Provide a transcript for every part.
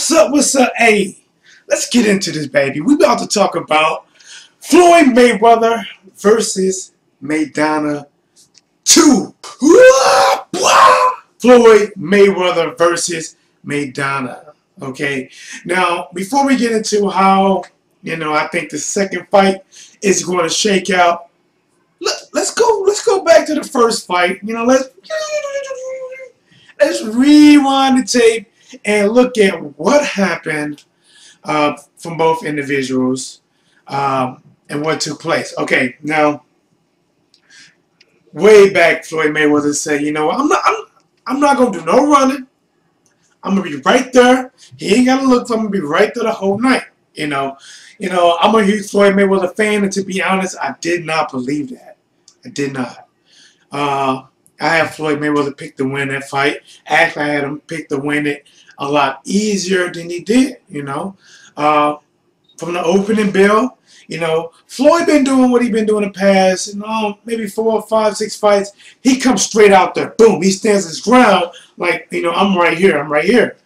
What's up? What's up? Hey, let's get into this, baby. We about to talk about Floyd Mayweather versus Maidana 2. Floyd Mayweather versus Maidana. Okay. Now, before we get into how, I think the second fight is going to shake out, let's go back to the first fight. Let's rewind the tape and look at what happened from both individuals and what took place. Okay, now way back, Floyd Mayweather said, I'm not gonna do no running. I'm gonna be right there. He ain't gotta look for me. I'm gonna be right there the whole night. I'm a huge Floyd Mayweather fan, and to be honest, I did not believe that. I did not. I had Floyd Mayweather pick to win that fight. Actually, I had him pick to win it a lot easier than he did, From the opening bell, Floyd been doing what he been doing in the past, maybe 4, 5, 6 fights. He comes straight out there. Boom. He stands his ground like, I'm right here. I'm right here.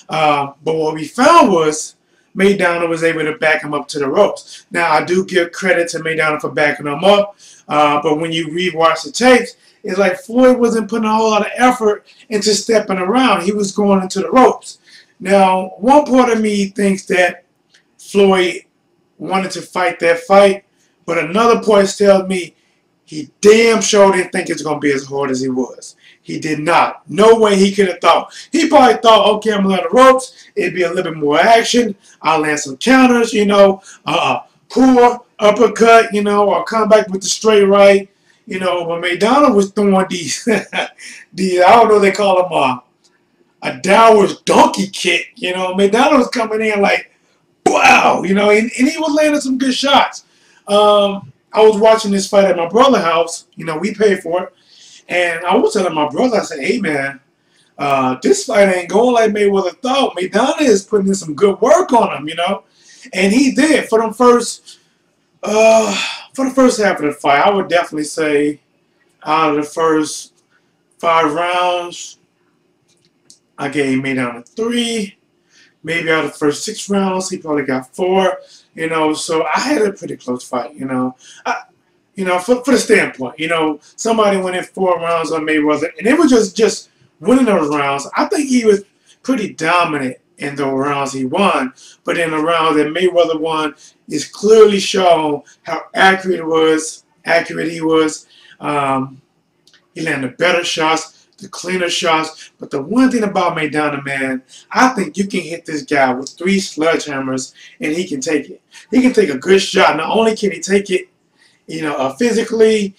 But what we found was Maidana was able to back him up to the ropes. Now, I do give credit to Maidana for backing him up, but when you rewatch the tapes, it's like Floyd wasn't putting a whole lot of effort into stepping around. He was going into the ropes. Now, one part of me thinks that Floyd wanted to fight that fight, but another part tells me he damn sure didn't think it's going to be as hard as he was. He did not. No way he could have thought. He probably thought, okay, I'm going to the ropes. It'd be a little bit more action. I'll land some counters, pull, uppercut, or come back with the straight right. But Maidana was throwing these, I don't know, they call them a downward donkey kick. Maidana was coming in like, wow, and he was landing some good shots. I was watching this fight at my brother's house. We paid for it. And I was telling my brother, I said, hey, man, this fight ain't going like Mayweather thought. Maidana is putting in some good work on him, And he did. For the first half of the fight, I would definitely say out of the first 5 rounds, I gave Maidana 3. Maybe out of the first 6 rounds, he probably got 4. So I had a pretty close fight, for the standpoint, somebody went in 4 rounds on Mayweather, and it was just winning those rounds. I think he was pretty dominant in the rounds he won, but in the round that Mayweather won, is clearly shown how accurate he was. He landed better shots, the cleaner shots. But the one thing about Maidana, man, I think you can hit this guy with 3 sledgehammers, and he can take it. He can take a good shot. Not only can he take it, physically,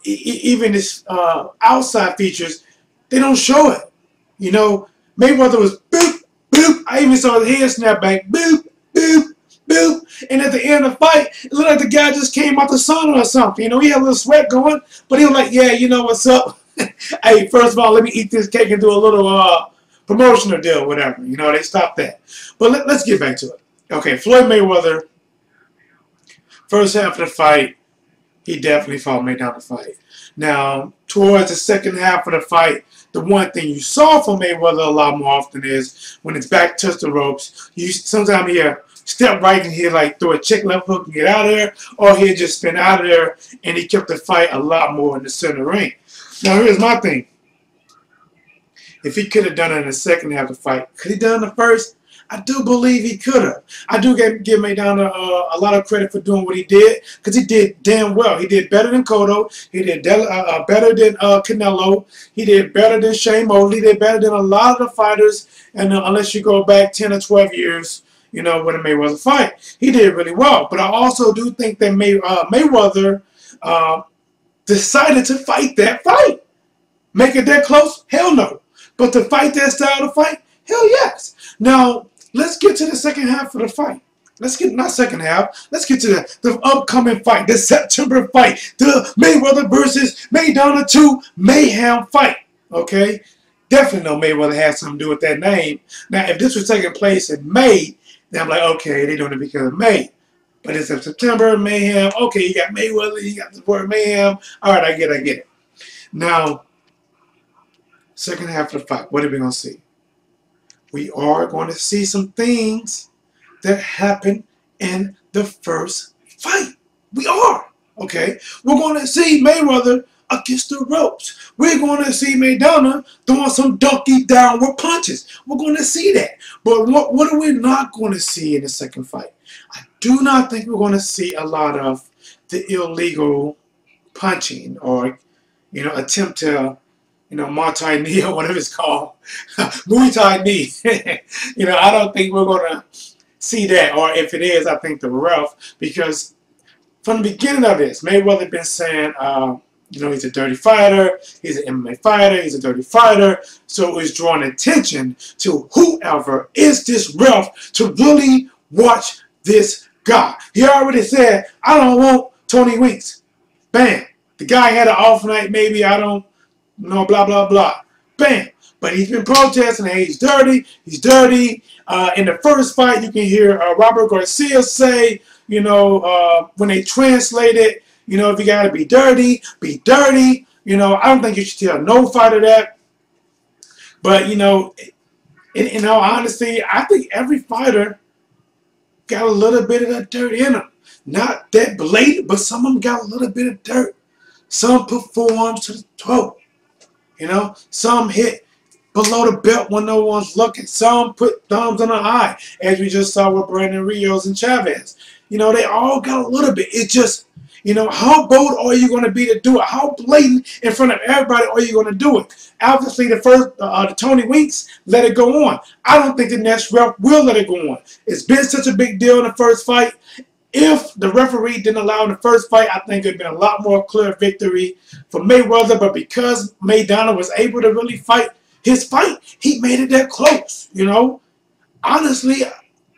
even his outside features, they don't show it. Mayweather was boop, boop. I even saw his head snap back, boop, boop, boop. And at the end of the fight, it looked like the guy just came out the sauna or something. He had a little sweat going, but he was like, yeah, what's up? Hey, first of all, let me eat this cake and do a little promotional deal, whatever. They stopped that. But let's get back to it. Okay, Floyd Mayweather, first half of the fight, he definitely fought Maidana fight. Now, towards the second half of the fight, the one thing you saw from Mayweather a lot more often is when his back touched the ropes, you sometimes hear step right and he'll like throw a check left hook and get out of there, or he'll just spin out of there, and he kept the fight a lot more in the center ring. Now, here's my thing. If he could have done it in the second half of the fight, could he done it in the first? I do believe he could have. I do give Maidana a lot of credit for doing what he did, because he did damn well. He did better than Cotto. He did better than Canelo. He did better than Shane Mosley. He did better than a lot of the fighters, and unless you go back 10 or 12 years, with a Mayweather fight. He did really well. But I also do think that Mayweather decided to fight that fight. Make it that close? Hell no. But to fight that style of fight? Hell yes. Now, let's get to the second half of the fight. Let's get to the upcoming fight, the September fight, the Mayweather versus Maidana 2 Mayhem fight. Okay? Definitely know Mayweather had something to do with that name. Now, if this was taking place in May, then I'm like, okay, they're doing it because of May. But it's in September, Mayhem. Okay, you got Mayweather, you got the word Mayhem. All right, I get it. Now, second half of the fight, what are we going to see? we are going to see some things that happened in the first fight. We are. Okay? We're going to see Mayweather against the ropes. We're going to see Maidana throwing some donkey downward punches. We're going to see that. But what are we not going to see in the second fight? I do not think we're going to see a lot of the illegal punching or, attempt to, Muay Thai knee or whatever it's called. Muay Thai knee. I don't think we're going to see that. Or if it is, I think the ref, because from the beginning of this, Mayweather been saying, he's a dirty fighter, he's an MMA fighter, he's a dirty fighter. So it's drawing attention to whoever is this ref to really watch this guy. He already said, I don't want Tony Weeks. Bam. The guy had an off night, maybe, I don't know, blah, blah, blah. Bam. But he's been protesting, hey, he's dirty, he's dirty. In the first fight, you can hear Robert Garcia say, when they translate it, if you got to be dirty, be dirty. I don't think you should tell no fighter that. But, in all honesty, I think every fighter got a little bit of that dirt in them. Not that blatant, but some of them got a little bit of dirt. Some put forearms to the throat. Some hit below the belt when no one's looking. Some put thumbs on the eye, as we just saw with Brandon Rios and Chavez. They all got a little bit. It just, how bold are you going to be to do it? How blatant in front of everybody are you going to do it? Obviously, the Tony Weeks let it go on. I don't think the next ref will let it go on. It's been such a big deal in the first fight. If the referee didn't allow in the first fight, I think it would have been a lot more clear victory for Mayweather. But because Maidana was able to really fight his fight, he made it that close, Honestly,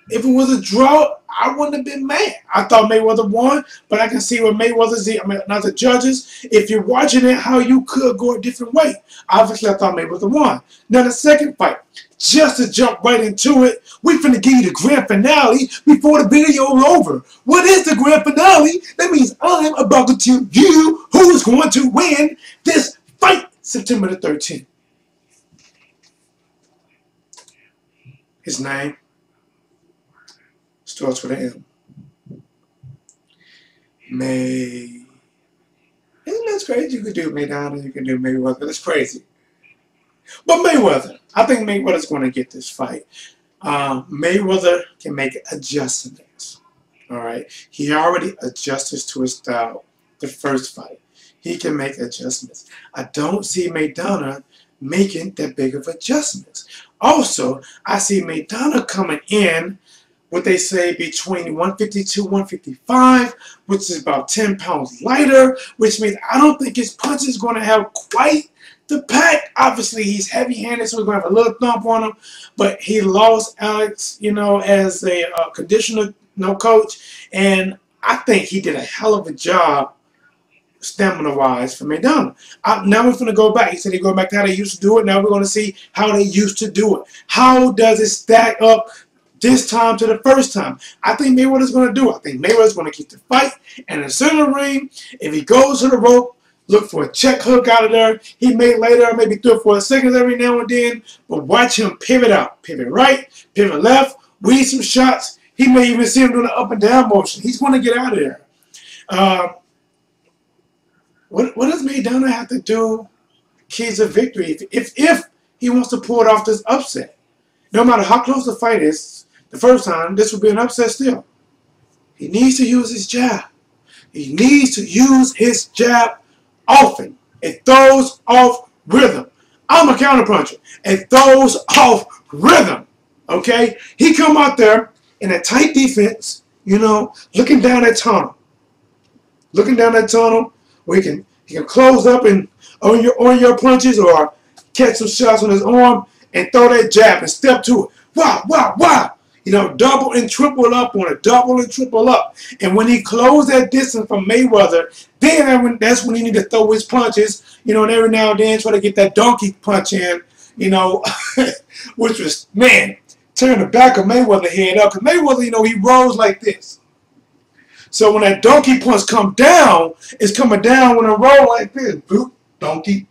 if it was a draw, I wouldn't have been mad. I thought Mayweather won, but I can see what Mayweather's, not the judges. If you're watching it, how you could go a different way. Obviously, I thought Mayweather won. Now, the second fight, just to jump right into it, we finna give you the grand finale before the video is over. What is the grand finale? That means I'm about to tell you who is going to win this fight September the 13th. His name starts with an M. Isn't that crazy? You could do Maidana, you can do Mayweather. That's crazy. But Mayweather, I think Mayweather's going to get this fight. Mayweather can make adjustments. All right? He already adjusted to his style the first fight. He can make adjustments. I don't see Maidana making that big of adjustments. Also, I see Maidana coming in, what they say, between 152 155, which is about 10 pounds lighter, which means I don't think his punch is going to have quite the pack. Obviously, he's heavy-handed, so we're going to have a little thump on him, but he lost Alex, as a conditioner coach, and I think he did a hell of a job stamina-wise for Maidana. Now we're going to go back. He said he'd go back to how they used to do it. Now we're going to see how they used to do it. How does it stack up this time to the first time? I think Mayweather's going to do it. I think Mayweather's going to keep the fight. And in the center ring, if he goes to the rope, look for a check hook out of there. He may later, maybe 3 or 4 seconds every now and then, but watch him pivot out. Pivot right, pivot left, weave some shots. He may even see him doing an up and down motion. He's going to get out of there. What does Maidana have to do keys of victory if he wants to pull it off this upset? No matter how close the fight is, the first time, this would be an upset still. He needs to use his jab. He needs to use his jab often. It throws off rhythm. I'm a counterpuncher. It throws off rhythm. Okay? He come out there in a tight defense, looking down that tunnel. Looking down that tunnel, where he can close up and on your punches or catch some shots on his arm and throw that jab and step to it. Wow, wow, wow. Double and triple up on it. Double and triple up. And when he closed that distance from Mayweather, then that's when he need to throw his punches, and every now and then try to get that donkey punch in, which was, man, turn the back of Mayweather's head up. Because Mayweather, he rolls like this. So when that donkey punch come down, it's coming down when it roll like this. Boop, donkey,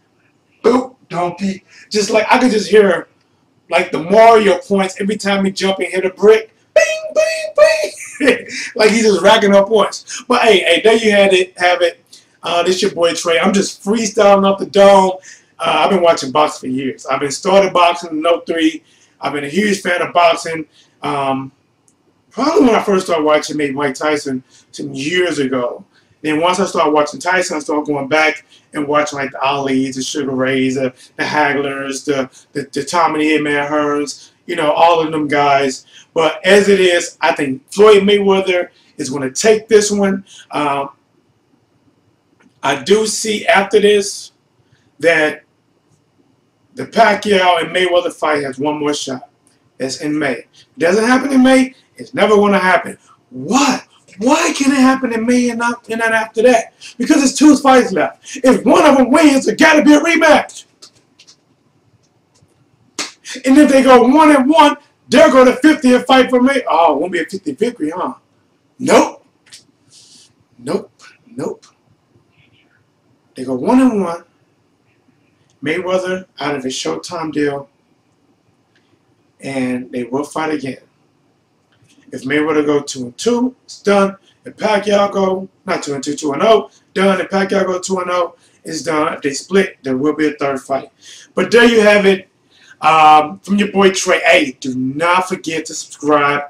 boop, donkey. Just like I could just hear like the Mario points every time he jump and hit a brick. Bing, bing, bing. Like he's just racking up points. But hey, there you have it. This your boy Trey. I'm just freestyling off the dome. I've been watching boxing for years. I've been started boxing in '03. I've been a huge fan of boxing. Probably when I first started watching maybe Mike Tyson some years ago. Then once I started watching Tyson, I started going back and watching like the Ali's, the Sugar Rays, the Haglers, the Tommy Hitman Hearns, you know, all of them guys. But as it is, I think Floyd Mayweather is going to take this one. I do see after this that the Pacquiao and Mayweather fight has one more shot. That's in May. If it doesn't happen in May, it's never going to happen. What? Why can't it happen in May and not after that? Because there's 2 fights left. If one of them wins, there got to be a rematch. And if they go 1-1, they're going to 50 and fight for May. Oh, it won't be a 50 victory, huh? Nope. Nope. Nope. They go 1-1. Mayweather out of his Showtime deal, and they will fight again. If Mayweather go 2-2, it's done. If Pacquiao go not 2-2, 2-0, done. If Pacquiao go 2-0, it's done. If they split, there will be a 3rd fight. But there you have it. From your boy Trey. Hey, do not forget to subscribe.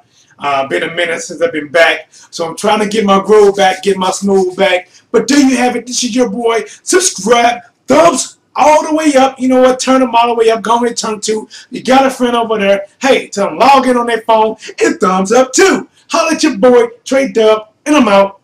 Been a minute since I've been back, so I'm trying to get my groove back, get my smooth back. But there you have it. This is your boy. Subscribe, thumbs all the way up. You know what? Turn them all the way up. Go ahead and turn 2. You got a friend over there. Hey, tell them log in on their phone and thumbs up too. Holla at your boy Trey Dub, and I'm out.